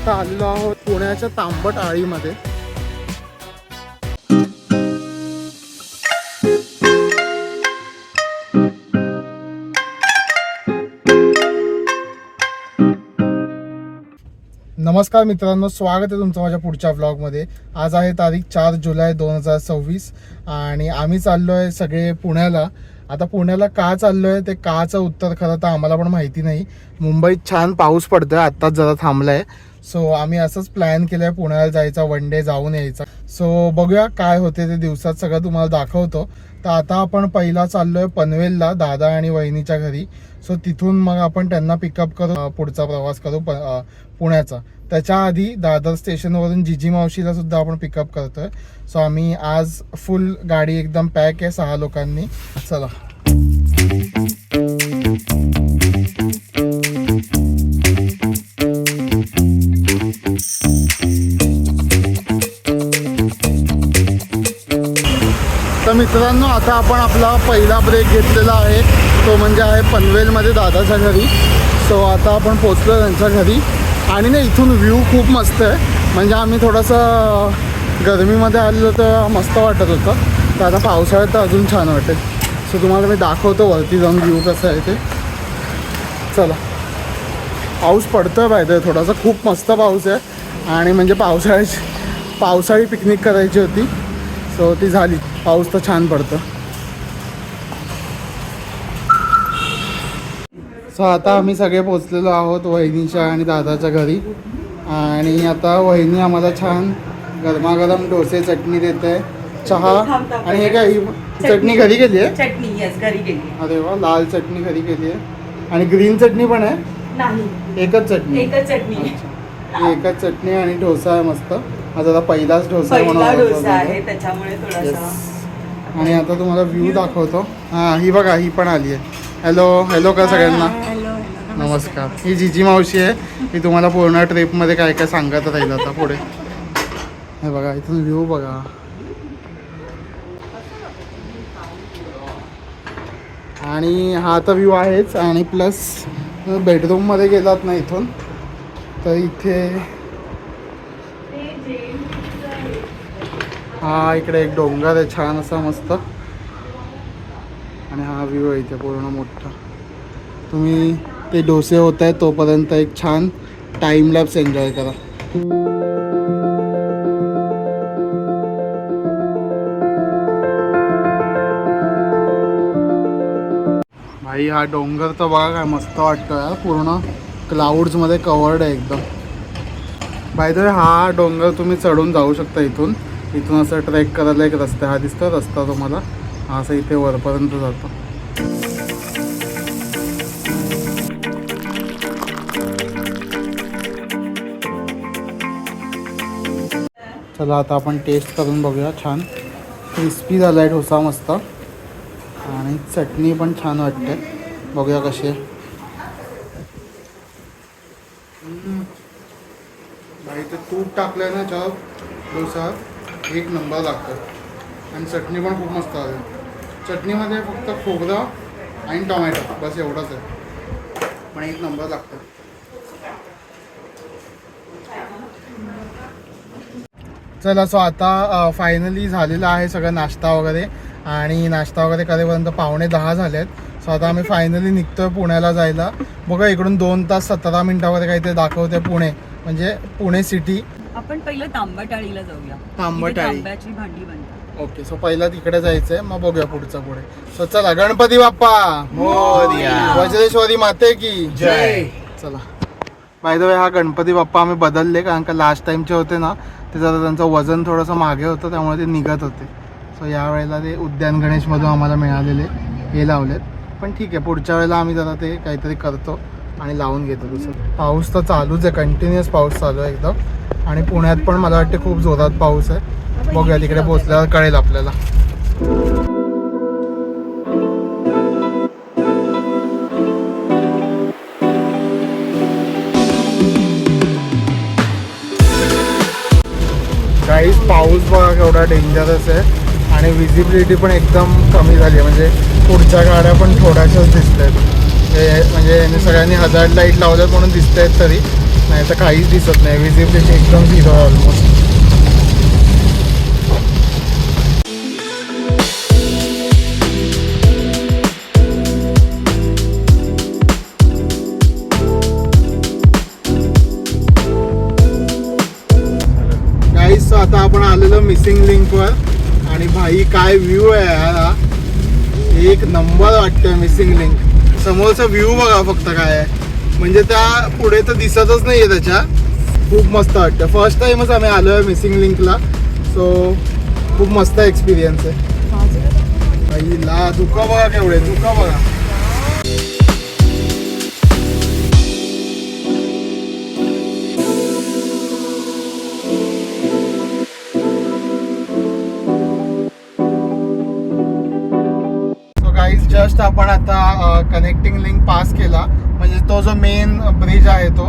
आता आलेलो आहोत पुण्याच्या तांबट आळीमध्ये. नमस्कार मित्रांनो, स्वागत आहे तुमचं माझ्या पुढच्या व्लॉगमध्ये. आज आहे तारीख 4 जुलै 2026 आणि आम्ही चाललो आहे सगळे पुण्याला. आता पुण्याला का चाललो आहे ते काचं उत्तर खरं तर आम्हाला पण माहिती नाही. मुंबईत छान पाऊस पडतोय, आत्ताच जरा थांबला आहे. सो आम्ही असंच प्लॅन केलं आहे पुण्याला जायचा, वन डे जाऊन यायचा. सो बघूया काय होते ते, दिवसात सगळं तुम्हाला दाखवतो. तर आता आपण पहिला चाललो आहे पनवेलला दादा आणि वहिनीच्या घरी. सो तिथून मग आपण त्यांना पिकअप करू, पुढचा प्रवास करू पुण्याचा. त्याच्या आधी दादर स्टेशनवरून जिजी मावशीला सुद्धा आपण पिकअप करतोय. सो आम्ही आज फुल गाडी एकदम पॅक आहे 6 लोकांनी. चला तर मित्रांनो, आता आपण आपला पहिला ब्रेक घेतलेला आहे, तो म्हणजे आहे पनवेलमध्ये दादाच्या घरी. सो आता आपण पोचलो त्यांच्या घरी आणि ना इथून व्ह्यू खूप मस्त आहे. म्हणजे आम्ही थोडंसं गरमीमध्ये आलेलो तर मस्त वाटत होतं, तर आता पावसाळ्यात तर अजून छान वाटेल. सो तुम्हाला मी दाखवतो वरती जाऊन व्ह्यू कसं आहे ते. चला, पाऊस पडतोय पाहिजे थोडासा, खूप मस्त पाऊस आहे. आणि म्हणजे पावसाळी पिकनिक करायची होती, सो ती झाली. पाऊस तर छान पडतं. सो आता आम्ही सगळे पोचलेलो आहोत वहिनीच्या आणि दादाच्या घरी. आणि आता वहिनी आम्हाला छान गरमागरम डोसे, चटणी देते, चहा. आणि हे काय, चटणी घरी केली आहे? चटणी यस घरी केली. अरे वा, लाल चटणी घरी केली आहे. आणि ग्रीन चटणी पण आहे? नाही, एकच चटणी. एकच चटणी. एकच चटणी आणि डोसा आहे मस्त. माझा आता पहिलाच डोसा आहे त्याच्यामुळे थोडासा. आणि आता तुम्हाला व्ह्यू दाखवतो. हां, ही बघा, ही पण आली आहे. हॅलो का सगळ्यांना. नमस्कार. ही जिजी मावशी आहे, ही तुम्हाला पूर्ण ट्रिपमध्ये काय काय सांगत राहील आता पुढे. हे बघा, इथून व्ह्यू बघा. आणि हा तर व्ह्यू आहेच, आणि प्लस बेडरूममध्ये गेलात ना इथून, तर इथे हा इकडे एक डोंगर आहे छान असा मस्त. आणि हा व्ह्यू आहे इथे पूर्ण मोठा. तुम्ही ते डोसे होत आहेत तोपर्यंत एक छान टाइम लॅप्स एन्जॉय करा. भाई हा डोंगर तर बघा काय मस्त वाटतो यार, पूर्ण क्लाउड्समध्ये कवर्ड आहे एकदम. बाय द वे, हा डोंगर तुम्ही चढून जाऊ शकता इथून असं ट्रेक करायला एक रस्ता, हा दिसतो रस्ता तुम्हाला, हा असं इथे वरपर्यंत जातो. चला आता आपण टेस्ट करून बघूया. छान क्रिस्पी झाला आहे डोसा मस्त, आणि चटणी पण छान वाटते. बघूया कशी आहे. भाई ते तूप टाकलं ना चव, डोसा एक नंबर लागतो. आणि चटणी पण खूप मस्त आहे. चटणीमध्ये फक्त खोबरं आणि टोमॅटो बस एवढंच आहे, पण एक नंबर लागतं. चला, सो आता फायनली झालेलं आहे सगळं नाश्ता वगैरे. आणि नाश्ता वगैरे करेपर्यंत 9:45 झाले आहेत. सो आता आम्ही फायनली निघतोय पुण्याला जायला. बघा, इकडून 2 तास 17 मिनिटामध्ये काहीतरी दाखवते पुणे, म्हणजे पुणे सिटी. आपण पहिलं तांबटाळीला जाऊया. तांबटाळी, तांब्याची भांडी बनतात. ओके. सो पहिला तिकडे जायचंय, मग बघूया पुढचं पुढे. सो चला, गणपती बाप्पा मोरया, वज्रेश्वरी माते की जय. चला, बाय द वे हा गणपती बाप्पा आम्ही बदलले, कारण का लास्ट टाइमचे होते ना ते जरा त्यांचं वजन थोडंसं मागे होतं, त्यामुळे ते निघत होते. सो यावेळेला ते उद्यान गणेशमधून आम्हाला मिळालेले हे लावलेत. पण ठीक आहे, पुढच्या वेळेला आम्ही जरा ते काहीतरी करतो आणि लावून घेतो दुसरं. पाऊस तर चालूच आहे, कंटिन्युअस पाऊस चालू आहे एकदम. आणि पुण्यात पण मला वाटते खूप जोरात पाऊस आहे. बघूया, तिकडे पोचल्यावर कळेल आपल्याला. काहीच पाऊस बघा केवढा डेंजरस आहे. आणि विजिबिलिटी पण एकदम कमी झाली आहे, म्हणजे पुढच्या गाड्या पण थोड्याशाच दिसत आहेत. म्हणजे यांनी सगळ्यांनी हजार्ड लाईट लावल्यात म्हणून दिसत आहेत तरी, नाही तर काहीच दिसत नाही. विजिबिलिटी एकदम झिरो ऑलमोस्ट. गाईस आता आपण आलेलो मिसिंग लिंकवर आणि भाई काय व्ह्यू आहे यार हा. एक नंबर वाटतोय मिसिंग लिंक. समोरचा व्ह्यू बघा फक्त काय आहे, म्हणजे त्या पुढे तर दिसतच नाहीये त्याच्या. खूप मस्त वाटतं. फर्स्ट टाइमच आम्ही आलो आहे मिसिंग लिंकला, सो खूप मस्त एक्सपिरियन्स आहे. ला धुकं बघा केवढे, धुकं बघा. जस्ट आपण आता कनेक्टिंग लिंक पास केला, म्हणजे तो जो मेन ब्रिज आहे तो.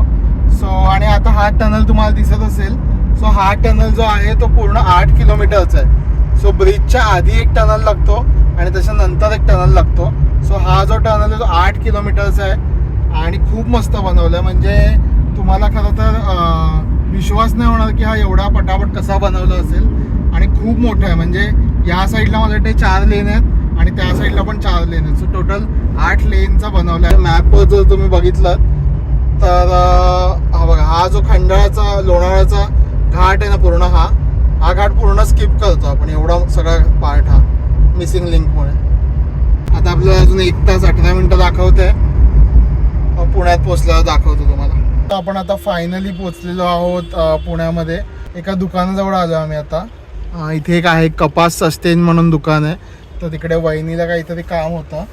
सो आणि आता हा टनल तुम्हाला दिसत असेल. सो हा टनल जो आहे तो पूर्ण 8 किलोमीटरचा आहे. सो ब्रिजच्या आधी एक टनल लागतो आणि त्याच्यानंतर एक टनल लागतो. सो हा जो टनल आहे तो 8 किलोमीटरचा आहे आणि खूप मस्त बनवलं आहे. म्हणजे तुम्हाला खरं तर विश्वास नाही होणार की हा एवढा पटापट कसा बनवला असेल. आणि खूप मोठा आहे, म्हणजे या साईडला मला वाटते 4 लेन आहेत आणि त्या साईडला पण 4 लेन आहेत. सो टोटल 8 लेनचा बनवला आहे. मॅपवर जर तुम्ही बघितलं तर हा बघा, हा जो खंडाळाचा लोणावळ्याचा घाट आहे ना पूर्ण, हा घाट पूर्ण स्किप करतो आपण. एवढा सगळा पार्ट हा मिसिंग लिंकमुळे. आता आपल्याला अजून 1 तास 18 मिनटं दाखवते. पुण्यात पोचल्यावर दाखवतो तुम्हाला. आपण आता फायनली पोचलेलो आहोत पुण्यामध्ये. एका दुकानाजवळ आलो आम्ही आता. इथे एक आहे कपास सस्टेन म्हणून दुकान आहे. तर तिकडे वहिनीला काहीतरी काम होतं,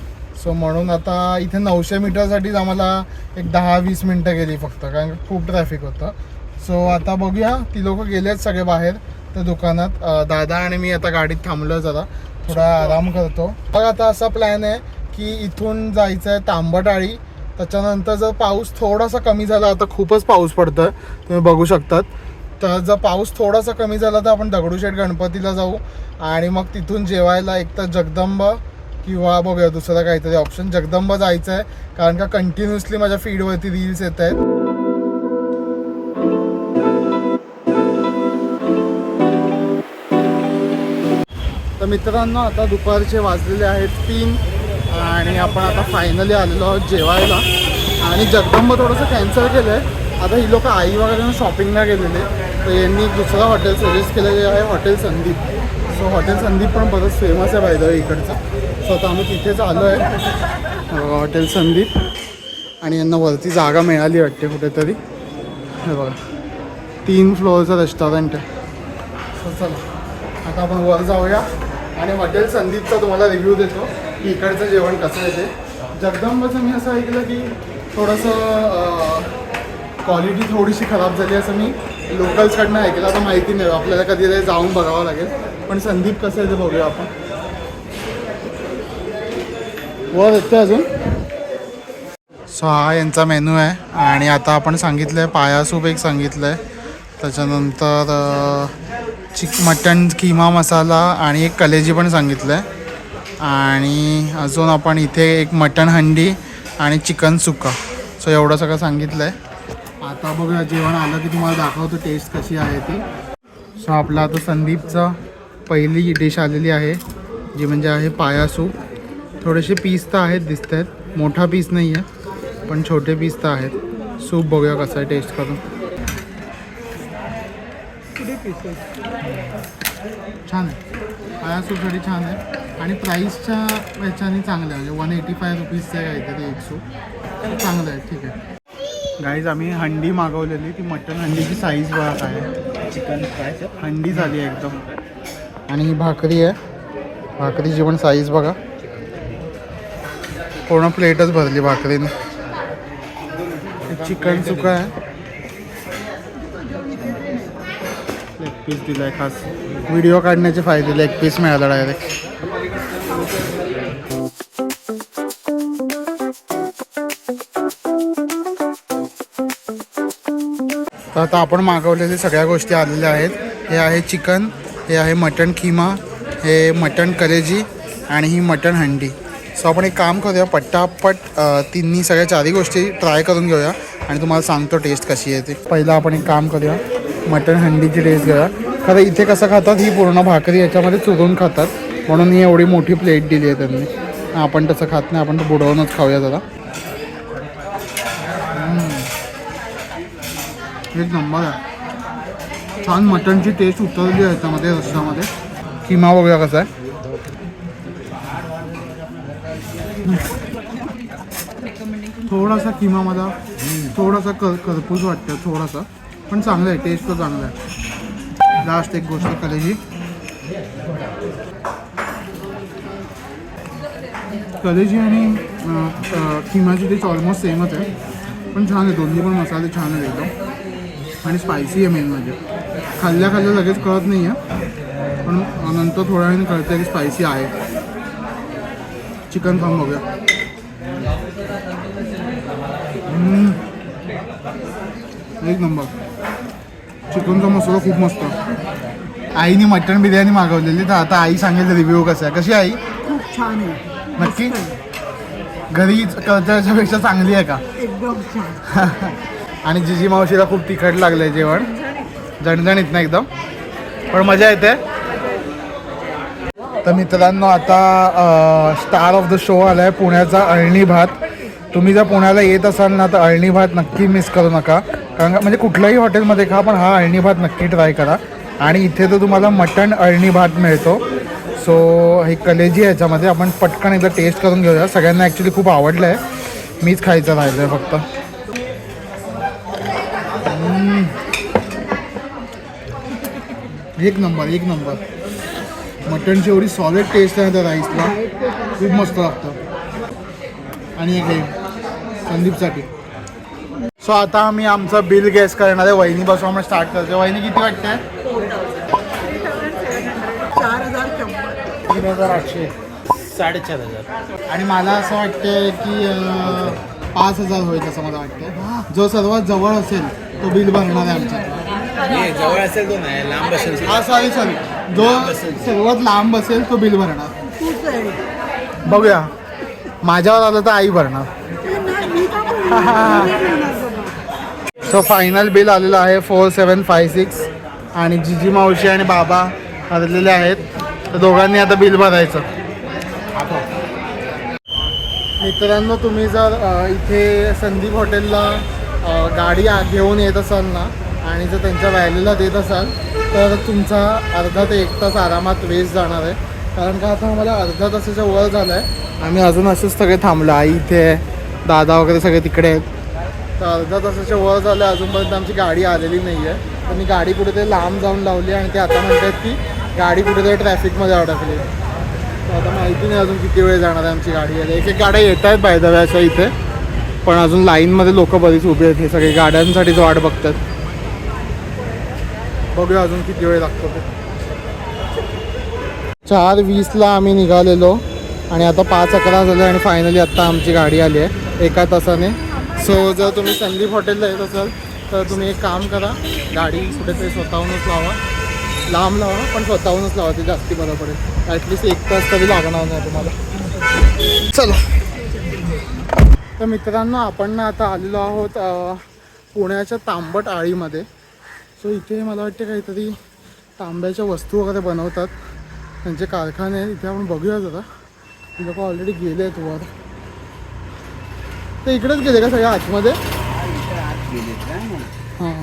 सो म्हणून आता इथे 900 मीटरसाठीच आम्हाला एक 10-20 मिनटं गेली फक्त, कारण खूप ट्रॅफिक होतं. सो आता बघूया, ती लोक गेलेत सगळे बाहेर त्या दुकानात. दादा आणि मी आता गाडीत थांबलो, जरा थोडा आराम करतो. मग आता असा प्लॅन आहे की इथून जायचं आहे तांबटाळी. त्याच्यानंतर जर पाऊस थोडासा कमी झाला, आता खूपच पाऊस पडतोय तुम्ही बघू शकतात, तर जर पाऊस थोडासा कमी झाला तर आपण दगडूशेठ गणपतीला जाऊ आणि मग तिथून जेवायला एक तर जगदंबा किंवा बघूया दुसरा काहीतरी ऑप्शन. जगदंबा जायचं आहे कारण का कंटिन्युअसली माझ्या फीडवरती रील्स येत आहेत. तर मित्रांनो, आता दुपारचे वाजलेले आहेत 3 आणि आपण आता फायनली आलेलो आहोत जेवायला. आणि जगदंबा थोडंसं कॅन्सल केलं आहे. आता ही लोक आई वगैरे शॉपिंगला गेलेले, तर यांनी दुसरा हॉटेल सजेस्ट केलेलं आहे, hotel Sandeep. So hotel Sandeep पण बरंच फेमस आहे पाहिजे इकडचं. सो आता आम्ही तिथेच आलो आहे, हॉटेल संदीप. आणि यांना वरती जागा मिळाली वाटते कुठेतरी. हे बघा 3 फ्लोअरचं रेस्टॉरंट आहे. सो चला आता आपण वर जाऊया आणि हॉटेल संदीपचा तुम्हाला रिव्ह्यू देतो की इकडचं जेवण कसं आहे ते. जगदंबाचं मी असं ऐकलं की थोडंसं क्वालिटी थोडीशी खराब झाली असं मी लोकल्सकडनं ऐकलं. आता माहिती नाही, आपल्याला कधीतरी जाऊन बघावं लागेल. पण संदीप कसं आहे ते बघूया आपण. वर येतं अजून. सो हा यांचा मेनू आहे. आणि आता आपण सांगितलं आहे पाया सूप एक सांगितलं आहे, त्याच्यानंतर मटण किमा मसाला आणि एक कलेजी पण सांगितलं आहे. आणि अजून आपण इथे एक मटण हंडी आणि चिकन सुक्का. सो एवढं सगळं सांगितलं आहे. आता बघूया जेवण आलं की तुम्हाला दाखवतो टेस्ट कशी आहे ती. सो आपला आता संदीपचा पहिली डिश आलेली आहे, जी म्हणजे आहे पाया सूप. थोडेसे पीस तर आहेत दिसत आहेत, मोठा पीस नाही आहे पण छोटे पीस तर आहेत. सूप बघूया कसं आहे टेस्ट करून. छान आहे, पाया सूपसाठी छान आहे. आणि प्राईसच्या ह्याच्याने चांगलं आहे, म्हणजे 185 रुपीजचं आहे काहीतरी एक सूप. चांगलं आहे, ठीक आहे. गाईज आम्ही हंडी मागवलेली, ती मटन हंडीची साईज बघा काय आहे. चिकन फ्राय हंडी झाली आहे एकदम. आणि ही भाकरी आहे, भाकरीची पण साईज बघा, पूर्ण प्लेटच भरली भाकरीने. चिकन सुका आहे, लेग पीस दिला आहे खास. व्हिडिओ काढण्याचे फायदे, लेग पीस मिळाला डायरेक्ट. तर आता आपण मागवलेल्या सगळ्या गोष्टी आलेल्या आहेत. हे आहे चिकन, हे आहे मटण खिमा, हे मटण कलेजी आणि ही मटण हंडी. सो आपण एक काम करूया, पट्टापट तिन्ही सगळ्या 4ही गोष्टी ट्राय करून घेऊया आणि तुम्हाला सांगतो टेस्ट कशी आहे ते. पहिलं आपण एक काम करूया, मटण हंडीची टेस्ट घेऊया. खरं इथे कसं खातात, ही पूर्ण भाकरी याच्यामध्ये चुरून खातात म्हणून ही एवढी मोठी प्लेट दिली आहे त्यांनी. आपण तसं खात नाही, आपण तर बुडवूनच खाऊया जरा. एक नंबर आहे, छान मटणची टेस्ट उतरली आहे याच्यामध्ये रस्स्यामध्ये. किमा वगैरे कसा आहे, थोडासा किमा मला थोडासा करपूस वाटतं थोडासा, पण चांगलं आहे, टेस्ट तर चांगलं आहे. लास्ट एक गोष्ट कलेजी, कलेजी आणि किमाची टेस्ट ऑलमोस्ट सेमच आहे, पण छान आहे. दोन्ही पण मसाले छान आहेत एकदम आणि स्पायसी आहे. मेन म्हणजे खाल्ल्या लगेच कळत नाही आहे, पण नंतर थोड्या वेळाने कळतं की स्पायसी आहे. चिकन खाऊन बघूया. एक नंबर, चिकनचा मसाला खूप मस्त. आईने मटण बिर्याणी मागवलेली, तर आता आई सांगेल रिव्ह्यू कसा आहे. कशी आई? खूप छान आहे, नक्की घरी करताच्यापेक्षा चांगली आहे का? एकदम छान. आणि जिजी मावशीला खूप तिखट लागलंय जेवण, झणझणीत ना एकदम, पण मजा येते. तर मित्रांनो, आता स्टार ऑफ द शो आला आहे, पुण्याचा अळणी भात. तुम्ही जर पुण्याला येत असाल ना, तर अळणी भात नक्की मिस करू नका. कारण म्हणजे कुठल्याही हॉटेलमध्ये खा, पण हा अळणी भात नक्की ट्राय करा. आणि इथे तर तुम्हाला मटण अळणी भात मिळतो. सो ही कलेजी आहे याच्यामध्ये, आपण पटकन एकदा टेस्ट करून घेऊया. सगळ्यांना ॲक्च्युली खूप आवडलं आहे, मीच खायचं राहिलं आहे फक्त. एक नंबर, एक नंबर. मटणची एवढी सॉलिड टेस्ट आहे त्या राईसला, खूप मस्त लागतं. आणि एक हे संदीपसाठी. सो आता आम्ही आमचं बिल गेस करणार आहे. वहिनीपासून आपण स्टार्ट करतो. वहिनी किती वाटतं? 4,800. 4,500. आणि मला असं वाटतं की 5,000 होईल असं मला वाटतं. जो सर्वात जवळ असेल तो बिल भरणार आहे आमचा. जवळ असेल तो नाही, लांब असेल. हा सॉरी, जो सर्वात लांब असेल तो बिल भरणार. तूच आहे. बघूया, माझ्यावर आलं तर आई भरणार. ते नाही, मी का बोलू? सो फायनल बिल आलेलं आहे 4756. आणि जिजी मावशी आणि बाबा हरलेले आहेत, तर दोघांनी आता बिल भरायचं. मित्रांनो, तुम्ही जर इथे संदीप हॉटेलला गाडी घेऊन येत असाल ना, आणि जर त्यांच्या व्हॅल्यूला देत असाल, तर तुमचा अर्धा ते 1 तास आरामात वेस्ट जाणार आहे. कारण का आता आम्हाला अर्धा तासाच्या वर झालं आहे, आम्ही अजून असेच सगळे थांबलो. आई इथे आहे, दादा वगैरे सगळे तिकडे आहेत. तर अर्धा तासाच्या वर झालं, अजूनपर्यंत आमची गाडी आलेली नाही आहे. तर मी गाडी कुठेतरी लांब जाऊन लावली आणि ते आता म्हणतात की गाडी कुठेतरी ट्रॅफिकमध्ये अडकली. तर आता माहिती नाही अजून किती वेळ जाणार आहे आमची गाडी यायला. एक एक गाड्या येत आहेत बाय द वे अशा इथे, पण अजून लाईनमध्ये लोक बरीच उभी आहेत. हे सगळे गाड्यांसाठीच वाट बघतात. बघूया अजून किती वेळ लागतो ते. 4:20ला आम्ही निघालेलो आणि आता 5:11 झाले आणि फायनली आत्ता आमची गाडी आली आहे 1 तासाने. सो जर तुम्ही संदीप हॉटेलला येत असाल तर तुम्ही एक काम करा, गाडी कुठेतरी स्वतःहूनच लावा, लांब लावा पण स्वतःहूनच लावा, ते जास्ती बरं पडेल. ॲटलिस्ट 1 तास तरी लागणार नाही तुम्हाला. चला, तर मित्रांनो, आपण ना आता आलेलो आहोत पुण्याच्या तांबट आळीमध्ये. सो इथे मला वाटते काहीतरी तांब्याच्या वस्तू वगैरे बनवतात, त्यांचे कारखाने आहेत. इथे आपण बघूया जरा. ती लोक ऑलरेडी गेले आहेत वर. ते इकडेच गेले का सगळ्या आतमध्ये? हां,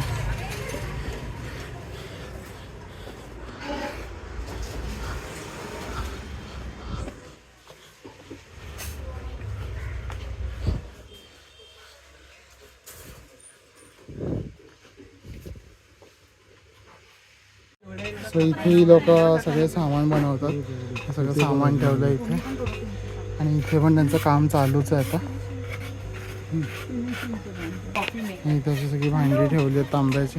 सो इथे लोक सगळे सामान बनवतात. सगळं सामान ठेवलं इथे आणि इथे पण त्यांचं काम चालूच आहे आता. इथे अशी सगळी भांडी ठेवली आहेत तांब्याची.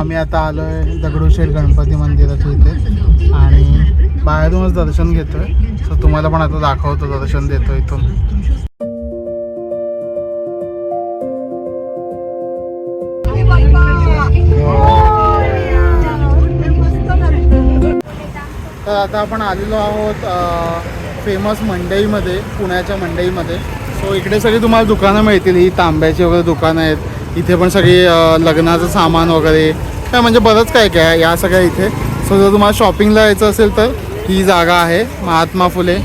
आम्ही आता आलो आहे दगडूशेठ गणपती मंदिराच्या इथे आणि बाहेरूनच दर्शन घेतोय. सो तुम्हाला पण आता दाखवतो, दर्शन देतो इथून. तर आता आपण आलेलो आहोत फेमस मंडईमध्ये, पुण्याच्या मंडईमध्ये. सो इकडे सगळी तुम्हाला दुकानं मिळतील. ही तांब्याची वगैरे दुकानं आहेत. इथे पण सगळी लग्नाचं सामान वगैरे काय म्हणजे बरंच काय काय या सगळ्या इथे. सो जर तुम्हाला शॉपिंगला यायचं असेल तर ही जागा आहे, महात्मा फुले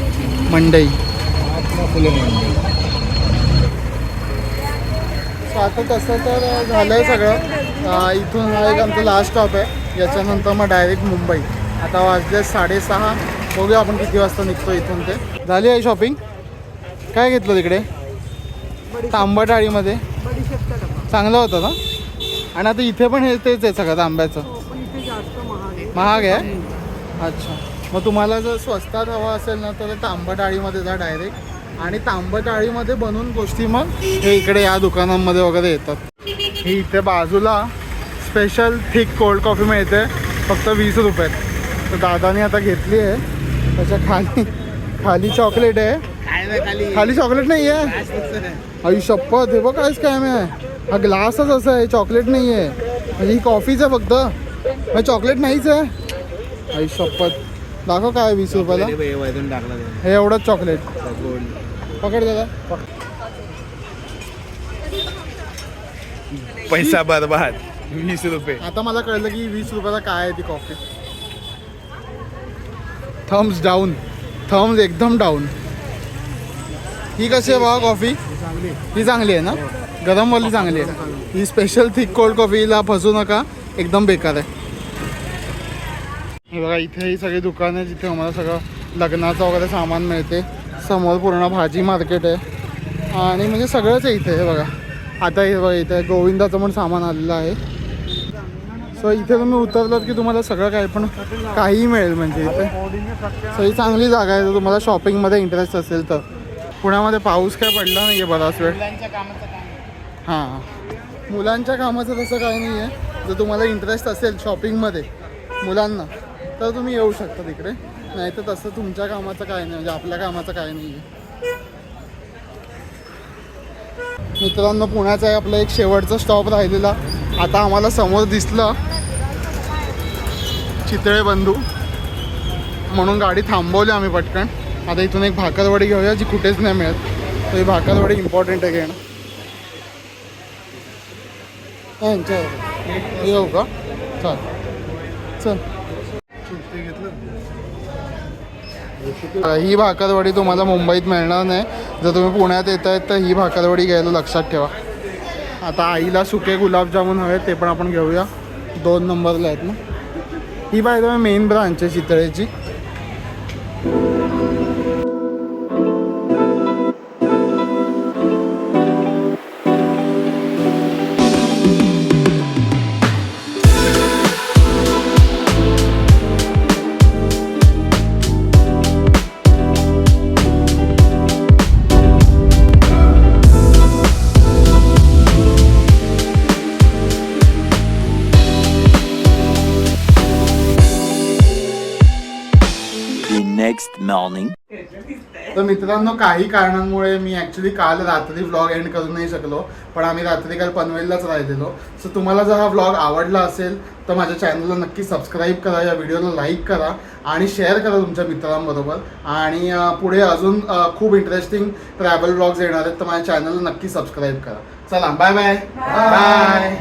मंडई. सो आता तसं तर झालं आहे सगळं. इथून हा एक आमचा लास्ट स्टॉप आहे. याच्यानंतर मग डायरेक्ट मुंबई. आता वाजले 6:30. बघूया आपण किती वाजता निघतो इथून. ते झाली आहे शॉपिंग. काय घेतलं तिकडे? तांबटाळीमध्ये बडीशेपचा डबा. चांगलं होतं ना. आणि आता इथे पण हे तेच आहे सगळं तांब्याचं. पण इथे जास्त महाग आहे. महाग आहे. अच्छा, मग तुम्हाला जर स्वस्तात हवा असेल ना तर तांबटाळीमध्ये जा डायरेक्ट. आणि तांबटाळीमध्ये बनवून गोष्टी मग हे इकडे या दुकानांमध्ये वगैरे येतात. ही इथे बाजूला स्पेशल थिक कोल्ड कॉफी मिळते फक्त 20 रुपयात. तर दादाने आता घेतली आहे. त्याच्या खाली चॉकलेट आहे. खाली चॉकलेट नाही आहे. आई शपथ, हे बघ काय स्कॅम आहे. हा ग्लासच असा आहे, चॉकलेट नाही आहे. म्हणजे ही कॉफीच आहे फक्त, मग चॉकलेट नाहीच आहे. आई शपथ, दाखव काय 20 रुपयाला हे एवढंच चॉकलेट. पकड दादा. पैसा बर्बाद. 20 रुपये. आता मला कळलं की 20 रुपयाला काय आहे ती कॉफी. थम्स डाऊन, थम्स एकदम डाऊन. ही कशी आहे बघा कॉफी? ही चांगली आहे ना, गरमवाली चांगली आहे. ही स्पेशल थिक कोल्ड कॉफीला फसू नका, एकदम बेकार आहे. हे बघा इथे ही सगळी दुकानं आहे जिथे आम्हाला सगळं लग्नाचं वगैरे सामान मिळते. समोर पूर्ण भाजी मार्केट आहे आणि म्हणजे सगळंच आहे इथे. हे बघा आता हे बघा इथे गोविंदाचं पण सामान आलेलं आहे. सो इथे तुम्ही उतरलात की तुम्हाला सगळं काही पण काहीही मिळेल म्हणजे इथे. सो ही चांगली जागा आहे जर तुम्हाला शॉपिंगमध्ये इंटरेस्ट असेल तर. पुण्यामध्ये पाऊस काय पडला नाही आहे बराच वेळ. हां, मुलांच्या कामाचं तसं काही नाही आहे. जर तुम्हाला इंटरेस्ट असेल शॉपिंगमध्ये मुलांना तर तुम्ही येऊ शकता तिकडे. नाही तर तसं तुमच्या कामाचं काय नाही, म्हणजे आपल्या कामाचं काय नाही आहे. मित्रांनो, पुण्याचा आहे आपला एक शेवटचा स्टॉप राहिलेला. आता आम्हाला समोर दिसलं चितळे बंधू म्हणून गाडी थांबवली आम्ही पटकन. आता इथून एक भाकरवडी घेऊया जी कुठेच नाही मिळत. तर ही भाकरवडी इम्पॉर्टंट आहे घेणं. येऊ का? चल. ही भाकरवडी तुम्हाला मुंबईत मिळणार नाही. जर तुम्ही पुण्यात येत आहेत तर ही भाकरवडी घ्यायला लक्षात ठेवा. आता आईला सुके गुलाबजामुन हवे, ते पण आपण घेऊया. 2 नंबरला आहेत ना. ही पाहिजे मेन ब्रांच आहे चितळेची. next morning. तर मित्रांनो, काही कारणांमुळे मी ॲक्च्युली काल रात्री व्लॉग एंड करू नाही शकलो. पण आम्ही रात्री काल पनवेललाच राहिलेलो. सो तुम्हाला जर हा व्लॉग आवडला असेल तर माझ्या चॅनलला नक्की सबस्क्राईब करा, या व्हिडिओला लाईक करा आणि शेअर करा तुमच्या मित्रांबरोबर. आणि पुढे अजून खूप इंटरेस्टिंग ट्रॅव्हल व्लॉग्स येणार आहेत, तर माझ्या चॅनलला नक्की सबस्क्राईब करा. चला, बाय बाय. बाय.